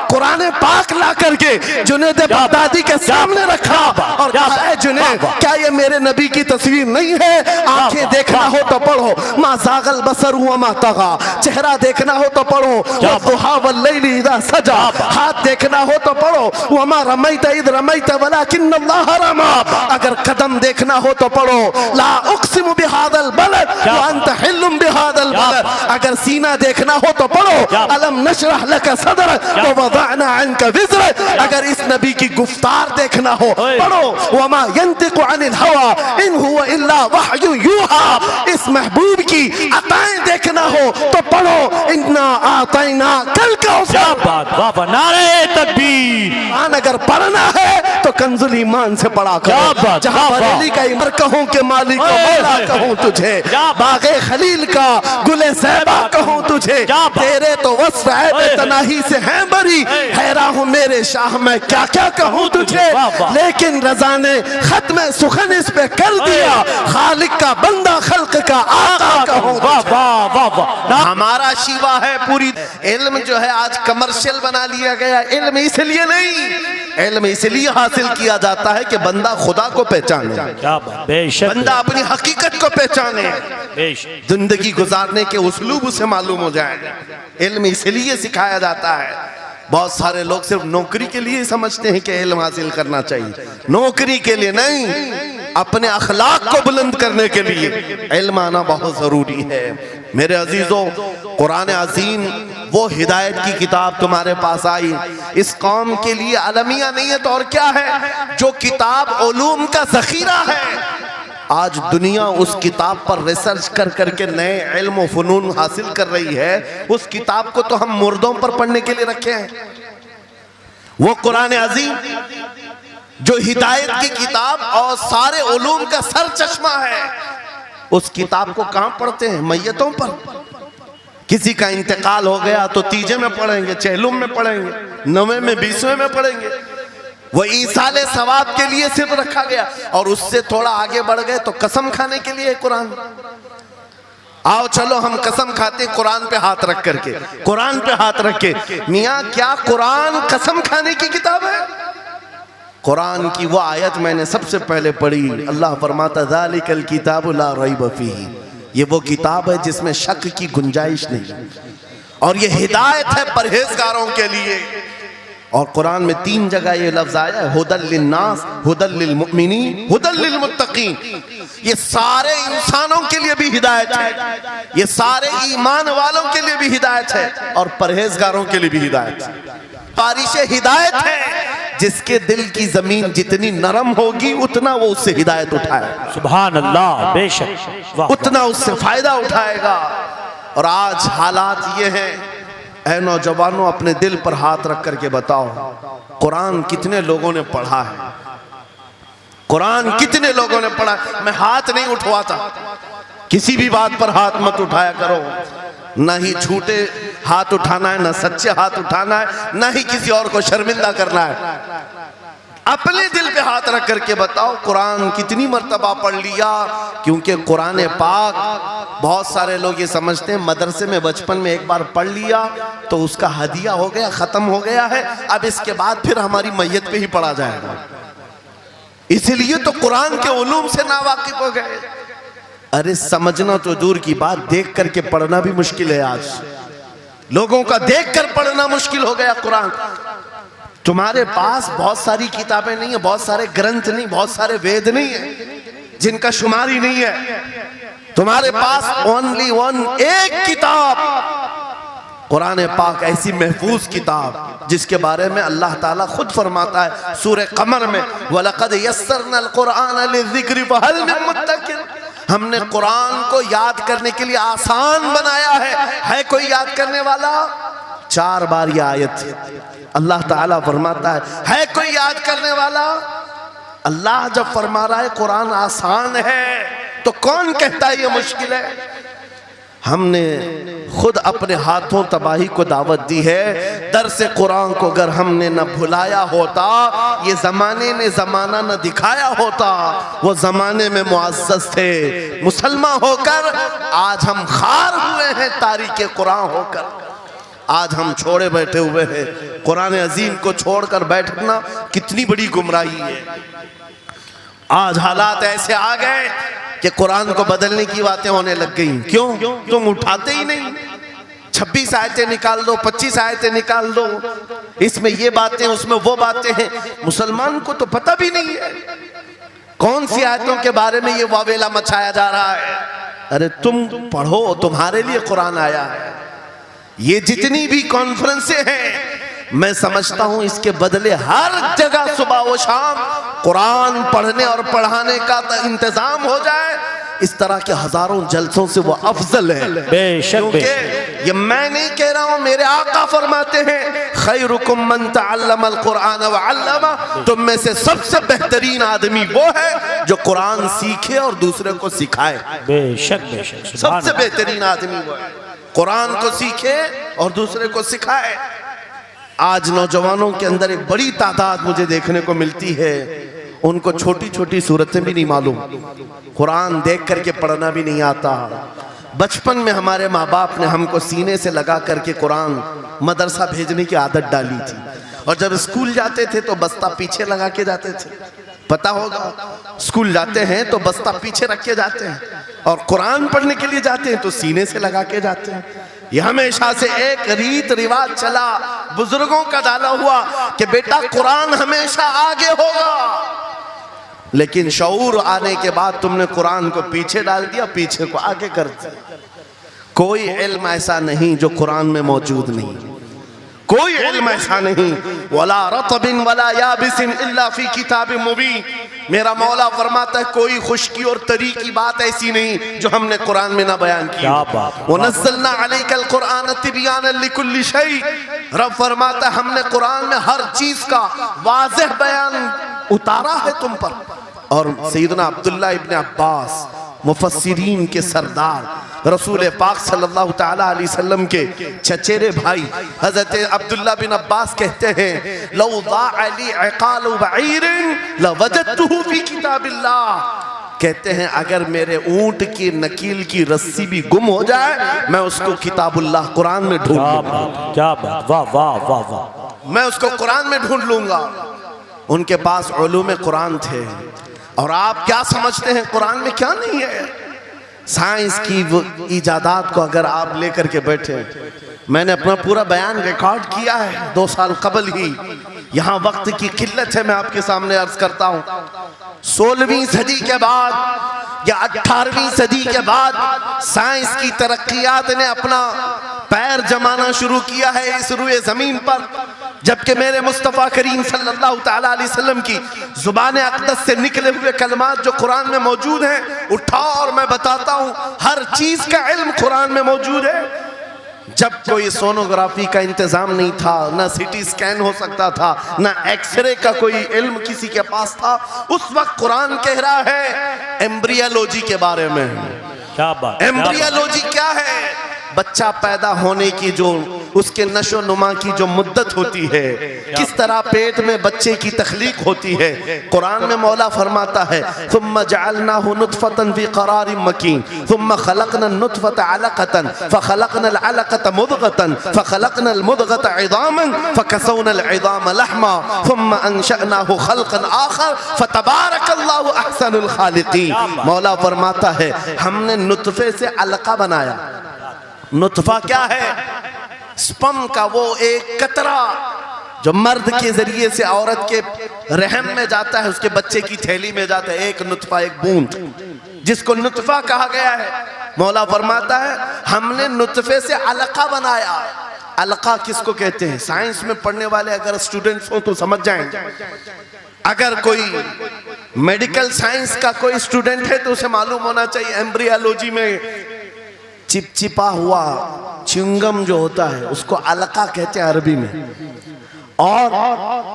कुरान पाक ला करके जुनैद बगदादी के सामने रखा और कहा, जुनैद क्या ये मेरे नबी की तस्वीर नहीं है? आंखें देखना हो तो पढ़ो, मा ज़ागल बसर हुआ मा तगा, चेहरा देखना हो तो पढ़ो, वद्दुहा वल्लैलि इज़ा सजा, हाथ देखना हो तो पढ़ो, वमा रमैत इज़ रमैत वलाकिन्नल्लाह रमा, अगर कदम देखना हो तो पढ़ो, ला उक़सिमु बिहादल बलद व अंत हिल्लुम बिहादल बलद, अगर सीना देखना हो तो पढ़ो, अलम नशरह लका सदरक व वदअना अन्का विज़रक, अगर इस नबी की गुफ्तार देखना हो पढ़ो, वमा यंतिकु अनिल हवा इन हुवा इल्ला वहयु यूहा, इस महबूब की अताएं देखना हो तो पढ़ो, इन्ना आतैना कल कौसर, नारे तकबीर। अगर पढ़ना है तो कंजुल ईमान से पढ़ा करो, जहां बरेली का इमर कहूं के मालिक को मौला कहूं तुझे, बागे खलील का गुले ज़ैबा कहूं तुझे, तेरे तो वस्फ़ ऐब तनाही से हैं बरी, हैरान हूं मेरे शाह मैं क्या क्या कहूं तुझे, लेकिन रज़ा ने खत्म सुखन इस पे कर दिया, खालिक का बंदा खल्क का आका कहूं तुझे। हमारा शिवा है पूरी। इल्म जो है आज कमर्शियल बना लिया गया। इल्म इसलिए नहीं, इल्म इसलिए हासिल किया जाता है कि बंदा खुदा को पहचाने, बंदा अपनी हकीकत को पहचाने, जिंदगी गुजारने के उस्लूब उसे मालूम हो जाए। इल्म इसलिए सिखाया जाता है। बहुत सारे लोग सिर्फ नौकरी के लिए समझते हैं कि इल्म हासिल करना चाहिए, नौकरी के लिए नहीं, अपने अखलाक को बुलंद करने के लिए इल्म आना बहुत जरूरी है। मेरे अजीजों, कुरान अज़ीम वो हिदायत की किताब तुम्हारे पास आई, इस कौम के लिए अलमिया नहीं है तो और क्या है, जो किताब उलूम का ज़ख़ीरा है। आज दुनिया उस किताब पर रिसर्च कर करके नए इल्म व फ़नून हासिल कर रही है। उस किताब को तो हम मुर्दों पर पढ़ने के लिए रखे हैं। वो कुरान अज़ीम जो हिदायत की किताब और सारे उलूम का सर चश्मा है, उस किताब को कहां पढ़ते हैं? मैयतों पर। किसी का इंतकाल हो गया तो तीजे में पढ़ेंगे, चहलुम में पढ़ेंगे, नवे में, 20वें में पढ़ेंगे। वो ईसाले सवाब के लिए सिर्फ रखा गया। और उससे थोड़ा आगे बढ़ गए तो कसम खाने के लिए कुरान। आओ चलो हम कसम खाते कुरान पे हाथ रख करके, कुरान पे हाथ रख के। मियाँ क्या कुरान कसम खाने की किताब है? कुरान की वो आयत मैंने सबसे पहले पढ़ी, अल्लाह फरमाता ज़ालिकल किताबु ला रैब फीही, ये वो किताब है जिसमें शक की गुंजाइश नहीं, और ये हिदायत है परहेजगारों के लिए। और कुरान में 3 जगह ये लफ्ज आया है, हुदल लिन्नास, हुदल लिलमुमिनीन, हुदल लिलमुत्तकीन। ये सारे इंसानों के लिए भी हिदायत है, ये सारे ईमान वालों के लिए भी हिदायत है, और परहेजगारों के लिए भी हिदायत है। बारिश हिदायत है, जिसके दिल की जमीन जितनी नरम होगी उतना वो उससे हिदायत उठाएगा। सुभान अल्लाह, बेशक, उतना उससे फायदा उठाएगा। और आज हालात ये हैं, ऐ नौजवानों अपने दिल पर हाथ रख करके बताओ, कुरान कितने लोगों ने पढ़ा है? कुरान कितने लोगों ने पढ़ा? मैं हाथ नहीं उठवाता, किसी भी बात पर हाथ मत उठाया करो, ना ही झूठे हाथ उठाना है, ना सच्चे हाथ उठाना है, ना ही किसी और को शर्मिंदा करना है। अपने दिल पे हाथ रख करके बताओ कुरान कितनी मर्तबा पढ़ लिया। क्योंकि कुरान पाक, बहुत सारे लोग ये समझते हैं मदरसे में बचपन में एक बार पढ़ लिया तो उसका हदिया हो गया, खत्म हो गया है, अब इसके बाद फिर हमारी मैयत पे ही पढ़ा जाएगा। इसलिए तो कुरान के उलूम से नावाकिफ हो गए। अरे समझना तो दूर की बात, देख करके पढ़ना भी मुश्किल है। आज लोगों का देख कर पढ़ना मुश्किल हो गया। कुरान तुम्हारे पास बहुत सारी किताबें नहीं है, बहुत सारे ग्रंथ नहीं, बहुत सारे वेद नहीं है जिनका शुमार ही नहीं है। तुम्हारे पास ओनली वन, एक किताब कुरान पाक, ऐसी महफूज किताब जिसके बारे में अल्लाह ताला खुद फरमाता है सूरह कमर में, वलक़द यस्सरनल कुरआन लिज़िक्रि फहल मिन मुद्दकिर, हमने कुरान को याद करने के लिए आसान बनाया है कोई याद करने वाला? 4 बार ये आयत अल्लाह ताला फरमाता है कोई याद करने वाला? अल्लाह जब फरमा रहा है कुरान आसान है तो कौन कहता है ये मुश्किल है? हमने खुद अपने हाथों तबाही को दावत दी है। दर्स कुरान को अगर हमने न भुलाया होता, ये जमाने ने जमाना न दिखाया होता, वो जमाने में मुअज़्ज़ज़ थे मुसलमान होकर, आज हम खार हुए हैं तारीके कुरान होकर। आज हम छोड़े बैठे हुए हैं। कुरान अजीम को छोड़कर बैठना कितनी बड़ी गुमराही है। आज हालात ऐसे आ गए कि कुरान को बदलने की बातें होने लग गई। क्यों? तुम उठाते ही नहीं। 26 आयतें निकाल दो, 25 आयतें निकाल दो, इसमें ये बातें उसमें वो बातें हैं। मुसलमान को तो पता भी नहीं है कौन सी आयतों के बारे में ये वावेला मचाया जा रहा है। अरे तुम पढ़ो, तुम्हारे लिए कुरान आया है। ये जितनी भी कॉन्फ्रेंसें हैं, मैं समझता हूं इसके बदले हर जगह सुबह व शाम कुरान पढ़ने और पढ़ाने का इंतजाम हो जाए। इस तरह के हजारों जलसों से वो अफजल है। क्योंकि ये मैं नहीं कह रहा हूं, मेरे आका फरमाते हैं खैरुकुम मन तअल्लमल कुरान व अल्लमा, तुम में से सबसे बेहतरीन आदमी वो है जो कुरान सीखे और दूसरे को सिखाए। बेशक बेशक, सबसे बेहतरीन आदमी वो है कुरान को सीखे और दूसरे को सिखाए। आज नौजवानों के अंदर एक बड़ी तादाद मुझे देखने को मिलती है, उनको छोटी छोटी सूरतें भी नहीं मालूम, कुरान देख करके पढ़ना भी नहीं आता। बचपन में हमारे माँ बाप ने हमको सीने से लगा करके कुरान मदरसा भेजने की आदत डाली थी, और जब स्कूल जाते थे तो बस्ता पीछे लगा के जाते थे। पता होगा, स्कूल जाते हैं तो बस्ता पीछे रख के जाते हैं, और कुरान पढ़ने के लिए जाते हैं तो सीने से लगा के जाते हैं। यह हमेशा से एक रीत रिवाज चला, बुजुर्गों का डाला हुआ कि बेटा कुरान हमेशा आगे होगा। लेकिन शऊर आने के बाद तुमने कुरान को पीछे डाल दिया, पीछे को आगे कर दिया। कोई इल्म ऐसा नहीं जो कुरान में मौजूद नहीं, कोई इल्म ऐसा नहीं। वला रतबिन वला याबिसिन इल्ला फी किताबिन मुबीन, मेरा मौला फरमाता है कोई खुश्की और तरी की बात ऐसी नहीं जो हमने कुरान में ना बयान की। वनज़्ज़लना अलैकल कुरान तिबयानन लिकुल्लि शै, रब फरमाता है हमने कुरान में हर चीज का वाज़ेह बयान उतारा है तुम पर। और सैयदना अब्दुल्ला इब्न अब्बास मुफस्सिरीन के सरदार रसूल पाक सल्लल्लाहु ताला अलैहि वसल्लम के चचेरे भाई हजरत अब्दुल्ला बिन अब्बास कहते हैं लौ ज़ाअली इक़ालु बईरिन लवजदतुहु फी किताबिल्लाह, कहते हैं अगर मेरे ऊंट की नकील की रस्सी भी गुम हो जाए मैं उसको किताबुल्लाह कुरान में ढूंढ लूंगा। क्या बात, वाह वाह वाह वाह, मैं उसको कुरान में ढूंढ लूंगा। उनके पास उलूम कुरान थे। और आप क्या समझते हैं कुरान में क्या नहीं है? साइंस की वो इजादात को अगर आप लेकर के बैठे, मैंने अपना पूरा बयान रिकॉर्ड किया है 2 साल कबल ही। यहाँ वक्त की किल्लत है, मैं आपके सामने अर्ज करता हूँ 16वीं सदी के बाद या 18वीं सदी के बाद साइंस की तरक्कियात ने अपना पैर जमाना शुरू किया है इस रुए जमीन पर, जबकि मेरे मुस्तफ़ा करीम सल्लल्लाहु ताला अलैहि वसल्लम की जुबान अक़दस से निकले हुए कलमात जो कुरान में मौजूद हैं, उठाओ और मैं बताता हूँ हर चीज का इल्म कुरान में मौजूद है। जब कोई सोनोग्राफी का इंतजाम नहीं था, ना सिटी स्कैन हो सकता था, ना एक्सरे का कोई इल्म किसी के पास था, उस वक्त कुरान कह रहा है एम्ब्रियोलॉजी के बारे में। क्या बात, एम्ब्रियोलॉजी क्या है? बच्चा पैदा होने की जो उसके नशो नुमा की जो मुद्दत होती है, किस तरह पेट में बच्चे की तख्लीक होती है। कुरान में मौला फरमाता है थुम्मा जअलनाहु नुतफतन फी क़रारिन मकीन थुम्मा खलक़नल नुतफत अलक़तन फ़खलक़नल अलक़त मुदग़तन फ़खलक़नल मुदग़त इज़ामन फ़कसौनल इज़ाम लहमा थुम्मा अंशअनाहु ख़ल्क़न आख़र फ़तबारकल्लाहु अहसनुल ख़ालिक़ीन। मौला फरमाता है हमने नुतफे से अलक़ा बनाया। नुतफा क्या है? स्पर्म का वो एक कतरा जो मर्द के जरिए से औरत के रहम में जाता है, उसके बच्चे की थैली में जाता है, एक नुतफा, एक बूंद, जिसको नुतफा कहा गया है। मौला फरमाता है हमने नुतफे से अलका बनाया। अलका किसको कहते हैं? साइंस में पढ़ने वाले अगर स्टूडेंट्स हो तो समझ जाएंगे। अगर कोई मेडिकल साइंस का कोई स्टूडेंट है तो उसे मालूम होना चाहिए एम्ब्रियोलॉजी में चिपचिपा हुआ च्युइंगम जो होता है उसको अलका कहते हैं अरबी में। और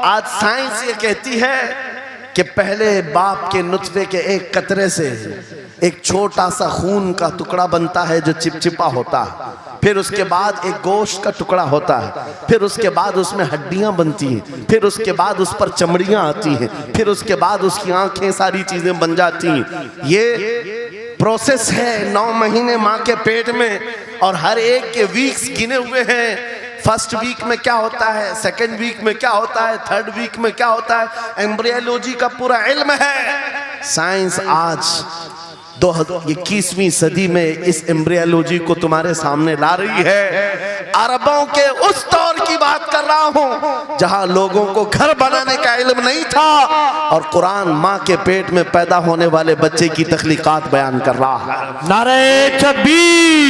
आज साइंस ये कहती है कि पहले बाप के नुतफे के एक कतरे से एक छोटा सा खून का टुकड़ा बनता है जो चिपचिपा होता है, फिर उसके बाद एक गोश्त का टुकड़ा होता है, फिर उसके बाद उसमें हड्डियां बनती हैं, फिर उसके बाद उस पर चमड़ियां आती हैं, फिर उसके बाद उसकी आंखें, सारी चीजें बन जाती हैं। ये प्रोसेस है 9 महीने माँ के पेट में, और हर एक के वीक्स गिने हुए हैं। फर्स्ट वीक में क्या होता है, सेकंड वीक में क्या होता है, थर्ड वीक में क्या होता है, एम्ब्रियोलॉजी का पूरा इल्म है। साइंस आज 21वीं सदी में इस एम्ब्रियोलॉजी को तुम्हारे सामने ला रही है। अरबों के उस दौर की बात कर रहा हूं जहां लोगों को घर बनाने का इल्म नहीं था और कुरान मां के पेट में पैदा होने वाले बच्चे की तख्लीकात बयान कर रहा है। नारे तकबीर।